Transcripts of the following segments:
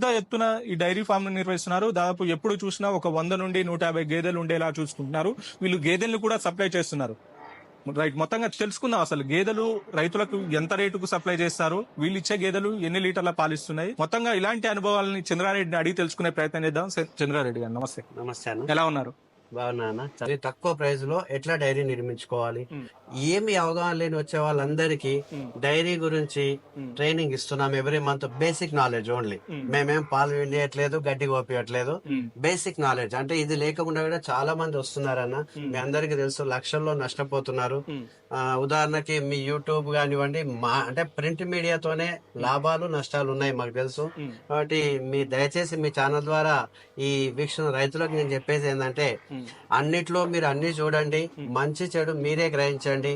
పెద్ద ఎత్తున ఈ డైరీ ఫామ్ నిర్వహిస్తున్నారు. దాదాపు ఎప్పుడు చూసినా ఒక 100 నుండి 150 గేదెలు ఉండేలా చూసుకుంటున్నారు. వీళ్ళు గేదెలను కూడా సప్లై చేస్తున్నారు. రైట్, మొత్తంగా తెలుసుకుందాం అసలు గేదెలు రైతులకు ఎంత రేటుకు సప్లై చేస్తారు, వీళ్ళు ఇచ్చే గేదెలు ఎన్ని లీటర్ల పాలిస్తున్నాయి, మొత్తంగా ఇలాంటి అనుభవాలని చంద్రారెడ్డిని అడిగి తెలుసుకునే ప్రయత్నం చేద్దాం. చంద్రారెడ్డి గారు నమస్తే. నమస్తే అన్న, ఎలా ఉన్నారు? బాగున్నా. చాలా తక్కువ ప్రైస్ లో ఎట్లా డైరీ నిర్మించుకోవాలి, ఏమి అవగాహన లేని వచ్చే వాళ్ళందరికీ డైరీ గురించి ట్రైనింగ్ ఇస్తున్నాం. Every month basic knowledge only. మేమేం పాలు విండియట్లేదు, గడ్డి కోపియట్లేదు. బేసిక్ నాలెడ్జ్ అంటే ఇది లేకుండా కూడా చాలా మంది వస్తున్నారన్న. మీ అందరికి తెలుసు, లక్షల్లో నష్టపోతున్నారు. ఉదాహరణకి మీ యూట్యూబ్ కానివ్వండి, అంటే ప్రింట్ మీడియాతోనే లాభాలు నష్టాలు ఉన్నాయి మాకు తెలుసు. కాబట్టి మీ దయచేసి మీ ఛానల్ ద్వారా ఈ వీక్షణ రైతులకు నేను చెప్పేది ఏంటంటే, అన్నిట్లో మీరు అన్ని చూడండి, మంచి చెడు మీరే గ్రహించండి.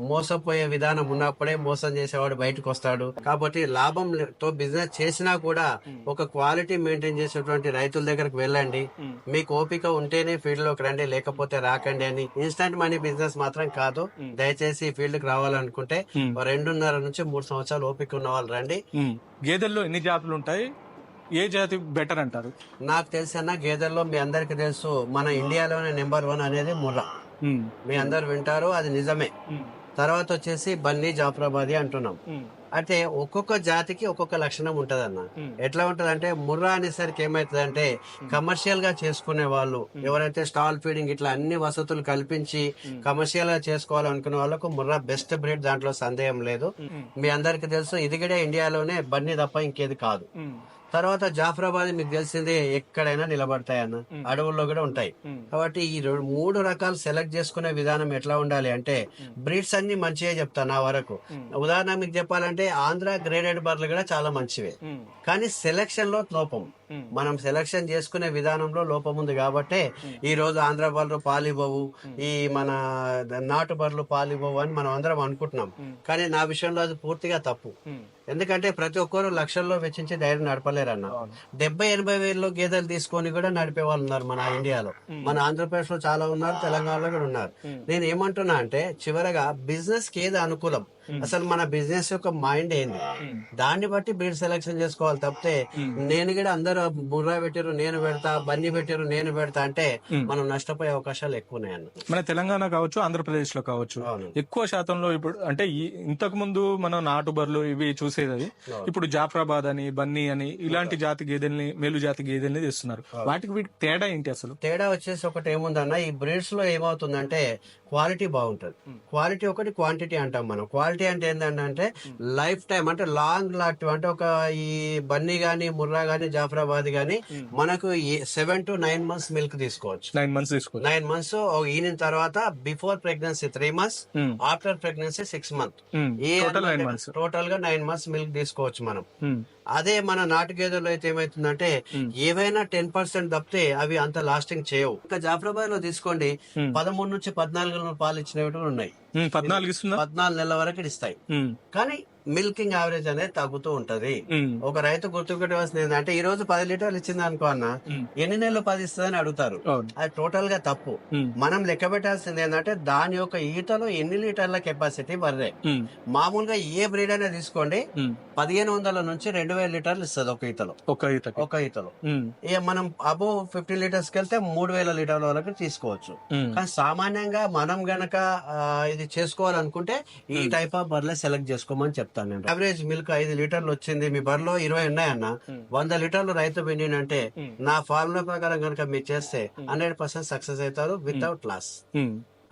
మోసపోయే విధానం ఉన్నప్పుడే మోసం చేసేవాడు బయటకు వస్తాడు. కాబట్టి లాభంతో బిజినెస్ చేసినా కూడా ఒక క్వాలిటీ మెయింటైన్ చేసేటువంటి రైతుల దగ్గరకు వెళ్ళండి. మీకు ఓపిక ఉంటేనే ఫీల్డ్ లోకి రండి, లేకపోతే రాకండి అని. ఇన్స్టంట్ మనీ బిజినెస్ మాత్రం కాదు. దయచేసి ఫీల్డ్ కి రావాలనుకుంటే 2.5 నుంచి 3 సంవత్సరాలు ఓపిక ఉన్న వాళ్ళు రండి. గేదెల్లో ఎన్ని జాతులు ఉంటాయి, ఏ జాతి బెటర్ అంటారు? నాకు తెలిసిన గేదెల్లో మీ అందరికి తెలుసు, మన ఇండియాలోనే నెంబర్ 1 అనేది ముర్రా. మీ అందరు వింటారు, అది నిజమే. తర్వాత వచ్చేసి బన్నీ, జాఫ్రాబాదీ అంటున్నాం. అంటే ఒక్కొక్క జాతికి ఒక్కొక్క లక్షణం ఉంటదన్న. ఎట్లా ఉంటదంటే, ముర్రా అనేసరికి ఏమైతుందంటే, కమర్షియల్ గా చేసుకునే వాళ్ళు ఎవరైతే స్టాల్ ఫీడింగ్ ఇట్లా అన్ని వసతులు కల్పించి కమర్షియల్ గా చేసుకోవాలనుకునే వాళ్ళకు ముర్రా బెస్ట్ బ్రీడ్, దాంట్లో సందేహం లేదు. మీ అందరికి తెలుసు, ఇది కూడా ఇండియాలోనే బన్నీ తప్ప ఇంకేది కాదు. తర్వాత జాఫ్రాబాద్ మీకు తెలిసిందే, ఎక్కడైనా నిలబడతాయన్న, అడవుల్లో కూడా ఉంటాయి. కాబట్టి ఈ 3 రకాలు సెలెక్ట్ చేసుకునే విధానం ఎట్లా ఉండాలి అంటే, బ్రీడ్స్ అన్ని మంచిగా చెప్తాను నా వరకు. ఉదాహరణ మీకు చెప్పాలంటే, ఆంధ్ర గ్రేడెడ్ బర్రెలు కూడా చాలా మంచివే, కానీ సెలెక్షన్ లో లోపం. మనం సెలెక్షన్ చేసుకునే విధానంలో లోపం ఉంది. కాబట్టి ఈ రోజు ఆంధ్ర బర్రెలు పాలివ్వవు, ఈ మన నాటు బర్రెలు పాలివ్వవు అని మనం అందరం అనుకుంటున్నాం. కానీ నా విషయంలో అది పూర్తిగా తప్పు. ఎందుకంటే ప్రతి ఒక్కరు లక్షల్లో వెచ్చించి డైరీ నడపలేరన్న. 70-80 వేలలో గేదెలు తీసుకొని కూడా నడిపే వాళ్ళు ఉన్నారు మన ఇండియాలో. మన ఆంధ్రప్రదేశ్ లో చాలా ఉన్నారు, తెలంగాణలో కూడా ఉన్నారు. నేను ఏమంటున్నా అంటే, చివరగా బిజినెస్ కి ఏది అనుకూలం, అసలు మన బిజినెస్ యొక్క మైండ్ ఏంది, దాన్ని బట్టి బ్రీడ్ సెలెక్షన్ చేసుకోవాలి తప్పితే, నేను కూడా అందరూ బుర్రా పెట్టారు నేను పెడతా, బన్నీ పెట్టారు నేను పెడతా అంటే మనం నష్టపోయే అవకాశాలు ఎక్కువ ఉన్నాయన్న. మన తెలంగాణ కావచ్చు, ఆంధ్రప్రదేశ్ లో కావచ్చు, ఎక్కువ శాతంలో ఇప్పుడు అంటే ఇంతకు ముందు మనం నాటు బర్రెలు ఇవి చూసేది. ఇప్పుడు జాఫ్రాబాద్ అని, బన్నీ అని ఇలాంటి జాతి గేదెల్ని, మేలు జాతి గేదెల్ని తెస్తున్నారు. వాటికి వీటికి తేడా ఏంటి అసలు? తేడా వచ్చేసి ఒకటి ఏముందన్న, ఈ బ్రీడ్స్ లో ఏమవుతుందంటే క్వాలిటీ బాగుంటది. క్వాలిటీ ఒకటి, క్వాంటిటీ అంటాం మనం. క్వాలిటీ అంటే ఏంటంటే లైఫ్ టైం, అంటే లాంగ్ లాక్టివ్. అంటే ఒక ఈ బన్నీ గానీ, ముర్రా గానీ, జాఫ్రాబాద్ గానీ మనకు 7 to 9 months మిల్క్ తీసుకోవచ్చు. 9 months తీసుకోవచ్చు. 9 months ఈయన తర్వాత, before pregnancy 3 months, after pregnancy 6 months. Total గా 9 months మిల్క్ తీసుకోవచ్చు మనం. అదే మన నాటు గేదెల్లో అయితే ఏమైతుందంటే, ఏవైనా 10% తప్పితే అవి అంత లాస్టింగ్ చేయవు. ఇంకా జాఫ్రాబాద్ లో తీసుకోండి, 13 నుంచి 14 పాలు ఇచ్చినవి కూడా ఉన్నాయి. 14 నెలల వరకు ఇస్తాయి. కానీ మిల్కింగ్ యావరేజ్ అనేది తగ్గుతూ ఉంటది. ఒక రైతు గుర్తుపెట్టవలసింది ఏంటంటే, ఈ రోజు 10 లీటర్లు ఇచ్చింది అనుకో అన్న, ఎన్ని నెలలు 10 ఇస్తుందని అడుగుతారు. అది టోటల్ గా తప్పు. మనం లెక్క పెట్టాల్సింది ఏంటంటే, దాని యొక్క ఈతలో ఎన్ని లీటర్ల కెపాసిటీ బర్రె. మామూలుగా ఏ బ్రీడ్ అయినా తీసుకోండి, 1500 నుంచి 2000 లీటర్లు ఇస్తుంది ఒక ఈతలో. మనం అబోవ్ 50 లీటర్స్ కి వెళ్తే 3000 లీటర్ల వరకు తీసుకోవచ్చు. కానీ సామాన్యంగా మనం గనక ఇది చేసుకోవాలనుకుంటే ఈ టైప్ ఆఫ్ బర్రె సెలెక్ట్ చేసుకోమని చెప్తాను నేను. యావరేజ్ మిల్క్ 5 లీటర్లు వచ్చింది, మీ బర్రెలో 20 ఉన్నాయన్న, 100 లీటర్లు రైతు పిండినంటే, నా ఫార్ములా ప్రకారం కనుక మీరు చేస్తే 100% సక్సెస్ అవుతారు వితౌట్ లాస్.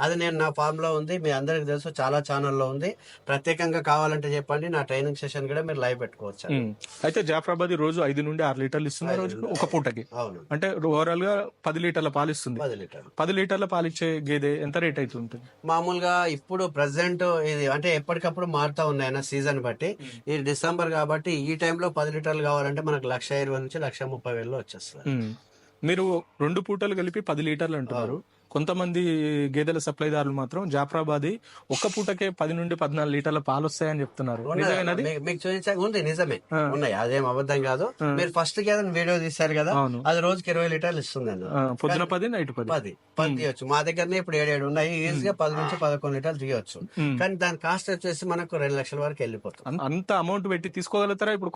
అది నేను నా ఫామ్ లో ఉంది, మీ అందరికి తెలుసు, చాలా ఛానల్లో ఉంది. ప్రత్యేకంగా కావాలంటే చెప్పండి, నా ట్రైనింగ్ సెషన్ కూడా మీరు లైవ్ పెట్టుకోవచ్చు. అయితే జాఫ్రాబాద్ రోజు 5 నుండి 6 లీటర్లు ఇస్తుంది రోజు ఒక పూటకి. అవును, అంటే ఓవరాల్ గా 10 లీటర్ల పాలు ఇస్తుంది. 10 లీటర్ల పాలు ఇచ్చే గేదె ఎంత రేట్ అయితే ఉంటుంది? మామూలుగా ఇప్పుడు ప్రెసెంట్ ఇది అంటే ఎప్పటికప్పుడు మారుతా ఉన్నాయన్న సీజన్ బట్టి. ఇది డిసెంబర్ కాబట్టి ఈ టైంలో 10 లీటర్లు కావాలంటే మనకు 1,20,000 నుంచి 1,30,000 వచ్చేస్తుంది. మీరు 2 పూటలు కలిపి 10 లీటర్లు అంటున్నారు. కొంతమంది గేదెల సప్లైదారులు మాత్రం జాఫ్రాబాదీ ఒక్క పూటకే 10 నుండి 14 లీటర్ల పాలు వస్తాయని చెప్తున్నారు. మీకు చూపించాక ఉంది, నిజమే ఉన్నాయి, అదేం అబద్ధం కాదు. మీరు ఫస్ట్ గేదెని వీడియో తీశారు కదా, అది రోజుకి 20 లీటర్లు ఇస్తుంది అన్న. పొద్దున 10, నైట్ 10 తీయొచ్చు. మా దగ్గరనే ఇప్పుడు 7 ఉన్నాయి, ఈజీగా 10 నుంచి 11 లీటర్లు తీయొచ్చు. కానీ దాని కాస్ట్ వచ్చేసి మనకు 2 లక్షల వరకు వెళ్ళిపోతుంది. అంత అమౌంట్ పెట్టి తీసుకోగలుగుతారా ఇప్పుడు?